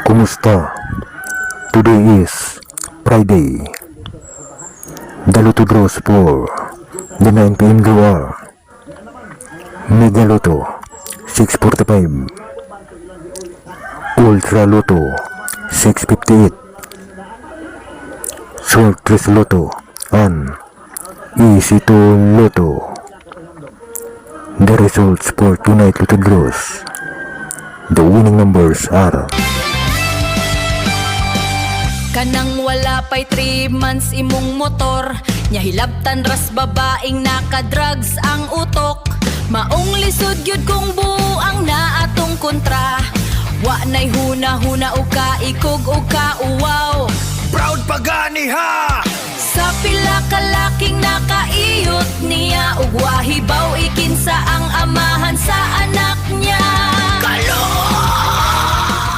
Kumusta? Today is Friday. The Lotto draws for the 9 PM draw. Mega Lotto 645, Ultra Lotto 658, Sortress Lotto, and Easy to Lotto. The results for tonight Lotto draws. The winning numbers are kanang wala pa'y 3 months imong motor, nya hilabtan ras babaeng naka-drugs ang utok. Maong lisod gyud kung buang na atong kontra, wa nay huna-huna o kaikog o kauwaw. Proud pagani ha! Sa pila ka laking nakaiyot niya, ug wahibaw ikinsa ang amahan sa anak niya. Kalo!